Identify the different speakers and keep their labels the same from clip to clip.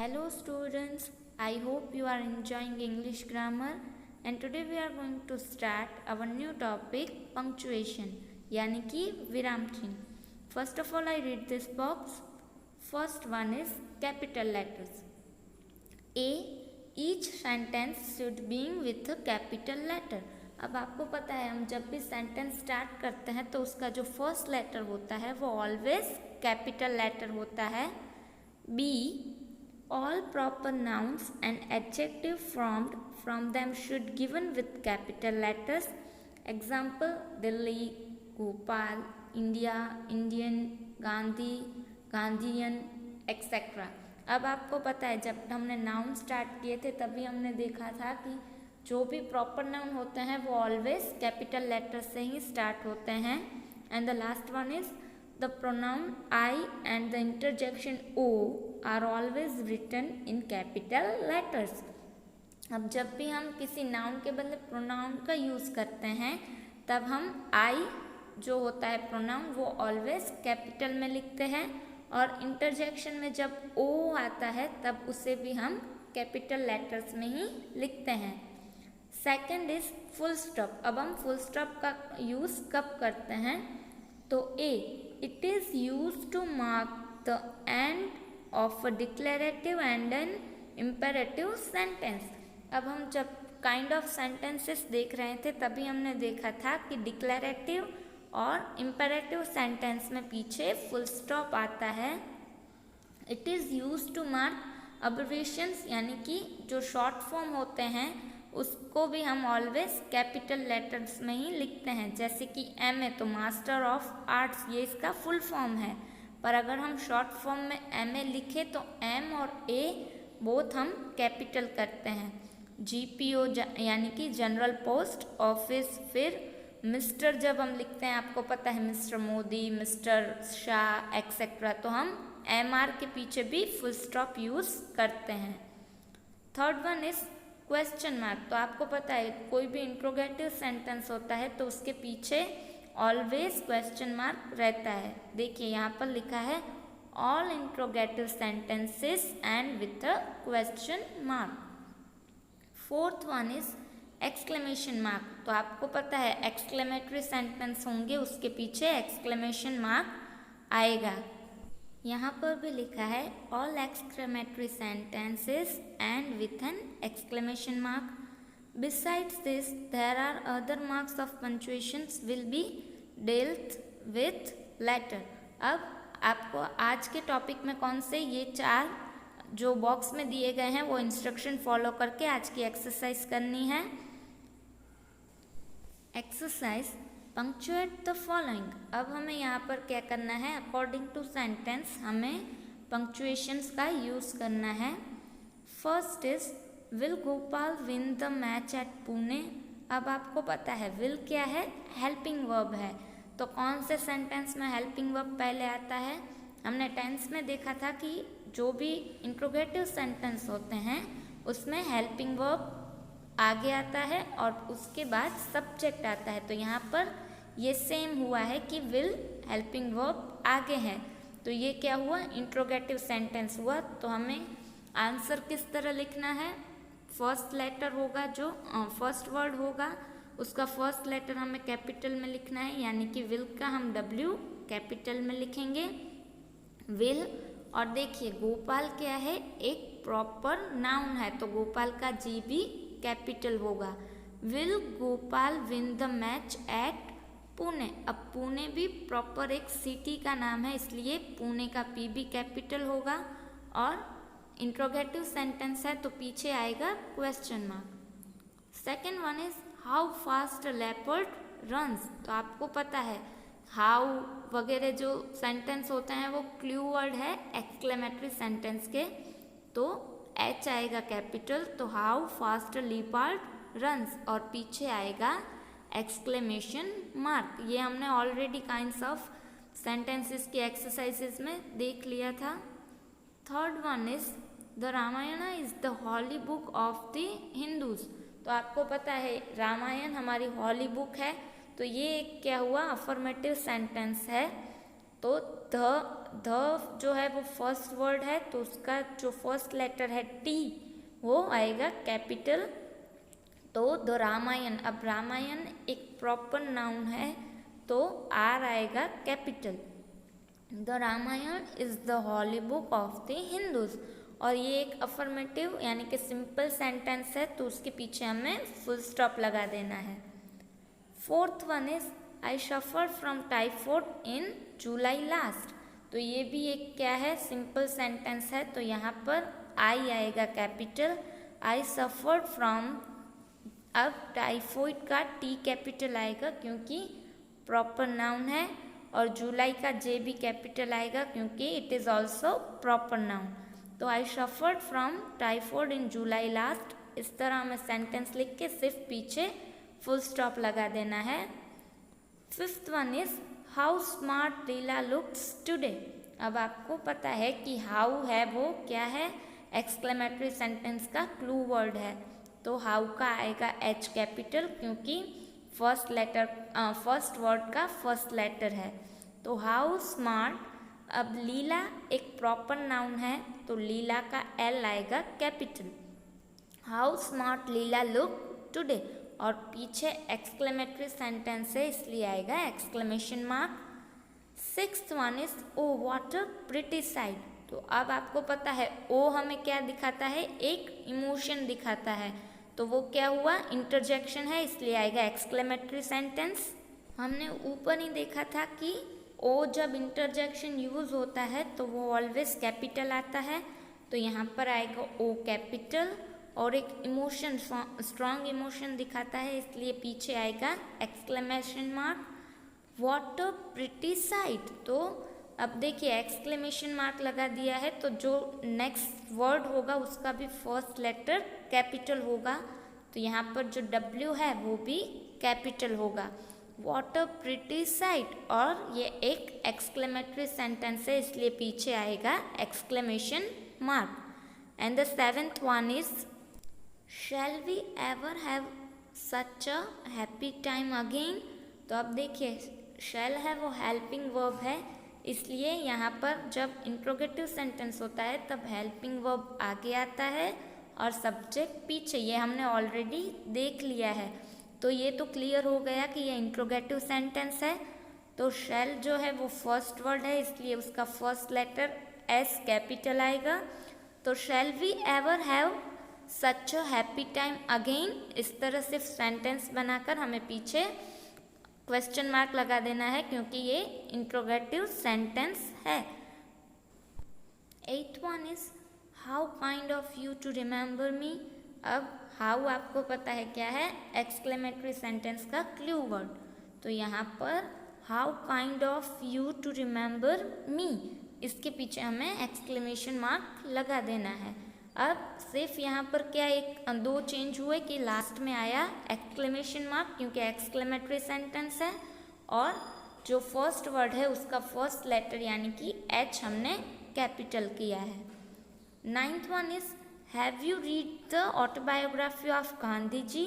Speaker 1: Hello students, I hope you are enjoying English grammar and today we are going to start our new topic punctuation यानी कि विराम चिन्ह. First of all I read this box. First one is capital letters. A. Each sentence should begin with a capital letter. अब आपको पता है हम जब भी सेंटेंस स्टार्ट करते हैं तो उसका जो फर्स्ट लेटर होता है वो ऑलवेज कैपिटल लेटर होता है. B. All proper nouns and adjective formed from them should given with capital letters. Example: Delhi, Gopal, India, Indian, Gandhi, Gandhian, etc. अब आपको पता है जब हमने नाउन स्टार्ट किए थे तभी हमने देखा था कि जो भी प्रॉपर नाउन होते हैं वो ऑलवेज कैपिटल लेटर से ही स्टार्ट होते हैं. And the last one is the pronoun I and the interjection O are always written in capital letters. अब जब भी हम किसी नाउन के बदले प्रोनाउन का यूज़ करते हैं तब हम I जो होता है प्रोनाउन वो ऑलवेज कैपिटल में लिखते हैं और इंटरजेक्शन में जब O आता है तब उसे भी हम कैपिटल लेटर्स में ही लिखते हैं. Second is full stop. अब हम फुल स्टॉप का यूज़ कब करते हैं तो A. It is used to mark the end of a declarative and an imperative sentence. अब हम जब काइंड ऑफ सेंटेंसेस देख रहे थे तभी हमने देखा था कि डिक्लेरेटिव और इम्पेरेटिव सेंटेंस में पीछे फुल स्टॉप आता है. It is use to mark abbreviations यानी कि जो शॉर्ट फॉर्म होते हैं उसको भी हम ऑलवेज कैपिटल लेटर्स में ही लिखते हैं. जैसे कि MA तो मास्टर ऑफ आर्ट्स ये इसका फुल फॉर्म है, पर अगर हम शॉर्ट फॉर्म में MA लिखें तो M और A बोथ हम कैपिटल करते हैं. GPO यानी कि जनरल पोस्ट ऑफिस. फिर मिस्टर जब हम लिखते हैं आपको पता है mister Modi, mister Shah etcetera, तो हम MR के पीछे भी फुल स्टॉप यूज़ करते हैं. Third one is question mark. तो आपको पता है कोई भी इंट्रोगेटिव सेंटेंस होता है तो उसके पीछे ऑलवेज क्वेश्चन मार्क रहता है. देखिए यहाँ पर लिखा है all interrogative sentences end with a question mark. Fourth one is exclamation mark. तो आपको पता है एक्सक्लेमेटरी सेंटेंस होंगे उसके पीछे एक्सक्लेमेशन मार्क आएगा. यहाँ पर भी लिखा है all exclamatory sentences end with an exclamation mark. Besides this there are other marks of punctuations will be dealt with later. अब आपको आज के टॉपिक में कौन से ये 4 जो बॉक्स में दिए गए हैं वो इंस्ट्रक्शन फॉलो करके आज की एक्सरसाइज करनी है. Exercise punctuate the following. अब हमें यहाँ पर क्या करना है, अकॉर्डिंग टू सेंटेंस हमें पंक्चुएशंस का यूज़ करना है. First is will Gopal win the match at Pune. अब आपको पता है विल क्या है, हेल्पिंग वर्ब है. तो कौन से सेंटेंस में हेल्पिंग वर्ब पहले आता है, हमने टेंस में देखा था कि जो भी इंट्रोगेटिव सेंटेंस होते हैं उसमें हेल्पिंग वर्ब आगे आता है और उसके बाद सब्जेक्ट आता है. तो यहाँ पर ये सेम हुआ है कि विल हेल्पिंग वर्ब आगे है तो ये क्या हुआ, इंट्रोगेटिव सेंटेंस हुआ. तो हमें आंसर किस तरह लिखना है, फर्स्ट लेटर होगा जो फर्स्ट वर्ड होगा उसका फर्स्ट लेटर हमें कैपिटल में लिखना है यानी कि विल का हम W कैपिटल में लिखेंगे विल. और देखिए गोपाल क्या है, एक प्रॉपर नाउन है तो गोपाल का G भी कैपिटल होगा. Will Gopal win the match at Pune. अब पुणे भी प्रॉपर एक सिटी का नाम है इसलिए पुणे का P भी कैपिटल होगा और इंट्रोगेटिव सेंटेंस है तो पीछे आएगा question mark. Second one is how fast a leopard runs. तो आपको पता है हाउ वगैरह जो सेंटेंस होते हैं वो क्लू वर्ड है एक्सक्लेमेटरी सेंटेंस के, तो H आएगा कैपिटल. तो हाउ फास्ट लीपर्ड रन्स और पीछे आएगा एक्सक्लेमेशन मार्क. ये हमने ऑलरेडी काइंड्स ऑफ सेंटेंसेस की एक्सरसाइजेस में देख लिया था. Third one is the Ramayana is the holy book of the Hindus. तो आपको पता है रामायण हमारी हॉली बुक है तो ये क्या हुआ, अफर्मेटिव सेंटेंस है. तो द द जो है वो फर्स्ट वर्ड है, तो उसका जो फर्स्ट लेटर है टी वो आएगा कैपिटल। तो द रामायण, अब रामायण एक प्रॉपर नाउन है तो आर आएगा capital. The Ramayana is the holy book of the Hindus, और ये एक अफर्मेटिव यानी कि सिंपल सेंटेंस है, तो उसके पीछे हमें फुल स्टॉप लगा देना है। Fourth one is I suffered from typhoid in July last, तो ये भी एक क्या है, सिंपल सेंटेंस है, तो यहाँ पर आई आएगा कैपिटल। आई सफर्ड फ्रॉम, अब टाइफॉइड का टी कैपिटल आएगा क्योंकि प्रॉपर नाउन है, और जुलाई का जे भी कैपिटल आएगा क्योंकि it is also proper noun. तो I suffered from typhoid in July last, इस तरह हमें सेंटेंस लिख के सिर्फ पीछे फुल स्टॉप लगा देना है। Fifth one is how smart Leela looks today. अब आपको पता है कि हाउ है वो क्या है, एक्सक्लेमेटरी सेंटेंस का क्लू वर्ड है, तो हाउ का आएगा एच कैपिटल क्योंकि फर्स्ट वर्ड का फर्स्ट लेटर है, तो हाउ स्मार्ट। अब लीला एक प्रॉपर नाउन है, तो लीला का एल आएगा capital. How smart Leela look today, और पीछे एक्सक्लेमेटरी सेंटेंस है इसलिए आएगा exclamation mark. Sixth one is oh what a pretty site, तो अब आपको पता है ओ हमें क्या दिखाता है, एक इमोशन दिखाता है, तो वो क्या हुआ, इंटरजेक्शन है इसलिए आएगा एक्सक्लेमेटरी सेंटेंस। हमने ऊपर ही देखा था कि ओ जब इंटरजेक्शन यूज होता है तो वो ऑलवेज कैपिटल आता है, तो यहाँ पर आएगा ओ कैपिटल, और एक इमोशन स्ट्रॉन्ग इमोशन दिखाता है इसलिए पीछे आएगा exclamation mark. What a pretty site, तो अब देखिए एक्सक्लेमेशन मार्क लगा दिया है तो जो नेक्स्ट वर्ड होगा उसका भी फर्स्ट लेटर कैपिटल होगा, तो यहाँ पर जो W है वो भी कैपिटल होगा। व्हाट अ प्रिटी साइट, और ये एक एक्सक्लेमेटरी सेंटेंस है इसलिए पीछे आएगा exclamation mark. And the seventh one is shall we ever have such a happy time again, तो अब देखिए शैल है वो हेल्पिंग वर्ब है, इसलिए यहाँ पर जब इंट्रोगेटिव सेंटेंस होता है तब हेल्पिंग वर्ब आगे आता है और सब्जेक्ट पीछे, ये हमने ऑलरेडी देख लिया है, तो ये तो क्लियर हो गया कि ये इंट्रोगेटिव सेंटेंस है। तो शैल जो है वो फर्स्ट वर्ड है इसलिए उसका फर्स्ट लेटर एस कैपिटल आएगा, तो shall we ever have such a happy time again, इस तरह सिर्फ सेंटेंस बनाकर हमें पीछे क्वेश्चन मार्क लगा देना है क्योंकि ये इंट्रोगेटिव सेंटेंस है। Eighth one is how kind of you to remember me, अब हाउ आपको पता है क्या है, एक्सक्लेमेटरी सेंटेंस का क्लू वर्ड, तो यहाँ पर how kind of you to remember me, इसके पीछे हमें एक्सक्लेमेशन मार्क लगा देना है। अब सिर्फ यहाँ पर क्या एक दो चेंज हुए कि लास्ट में आया एक्सक्लेमेशन मार्क क्योंकि एक्सक्लेमेटरी सेंटेंस है, और जो फर्स्ट वर्ड है उसका फर्स्ट लेटर यानी कि एच हमने कैपिटल किया है। Ninth one is have you read the autobiography of Gandhi ji,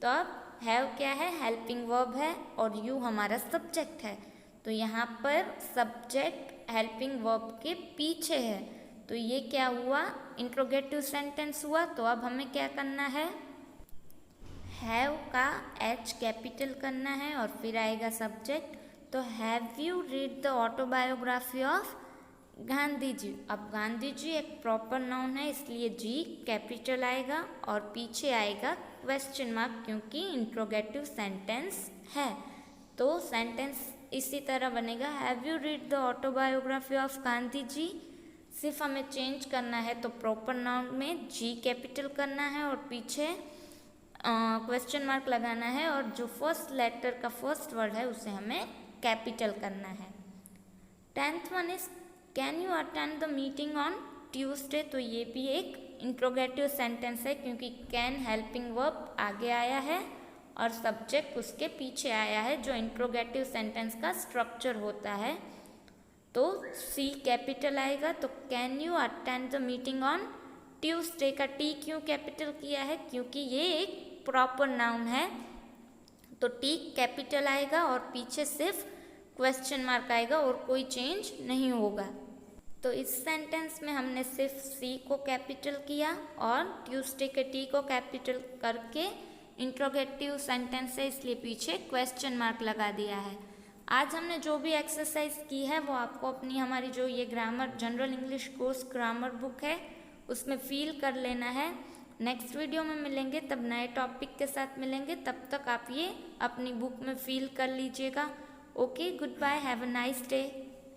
Speaker 1: तो अब हैव क्या है, हेल्पिंग वर्ब है और यू हमारा सब्जेक्ट है, तो यहाँ पर सब्जेक्ट हेल्पिंग वर्ब के पीछे है, तो ये क्या हुआ, इंट्रोगेटिव सेंटेंस हुआ। तो अब हमें क्या करना है, हैव का एच कैपिटल करना है और फिर आएगा सब्जेक्ट, तो have you read the autobiography of Gandhi ji, अब गांधी जी एक प्रॉपर नाउन है इसलिए जी कैपिटल आएगा और पीछे आएगा क्वेश्चन मार्क क्योंकि इंट्रोगेटिव सेंटेंस है, तो सेंटेंस इसी तरह बनेगा have you read the autobiography of Gandhi ji, सिर्फ हमें चेंज करना है तो प्रॉपर नाउन में जी कैपिटल करना है और पीछे क्वेश्चन मार्क लगाना है और जो फर्स्ट लेटर का फर्स्ट वर्ड है उसे हमें कैपिटल करना है। 10th one is can you attend the meeting on Tuesday, तो ये भी एक इंट्रोगेटिव सेंटेंस है क्योंकि कैन हेल्पिंग वर्ब आगे आया है और सब्जेक्ट उसके पीछे आया है जो इंट्रोगेटिव सेंटेंस का स्ट्रक्चर होता है, तो सी कैपिटल आएगा, तो can you attend the meeting on Tuesday का टी क्यों कैपिटल किया है क्योंकि ये एक प्रॉपर नाउन है, तो टी कैपिटल आएगा और पीछे सिर्फ क्वेश्चन मार्क आएगा और कोई चेंज नहीं होगा। तो इस सेंटेंस में हमने सिर्फ सी को कैपिटल किया और ट्यूसडे के टी को कैपिटल करके इंट्रोगेटिव सेंटेंस है इसलिए पीछे क्वेश्चन मार्क लगा दिया है। आज हमने जो भी एक्सरसाइज की है वो आपको अपनी हमारी जो ये grammar general English course grammar book है उसमें फील कर लेना है। नेक्स्ट वीडियो में मिलेंगे, तब नए टॉपिक के साथ मिलेंगे, तब तक आप ये अपनी बुक में फील कर लीजिएगा। Okay, good bye, have a nice day.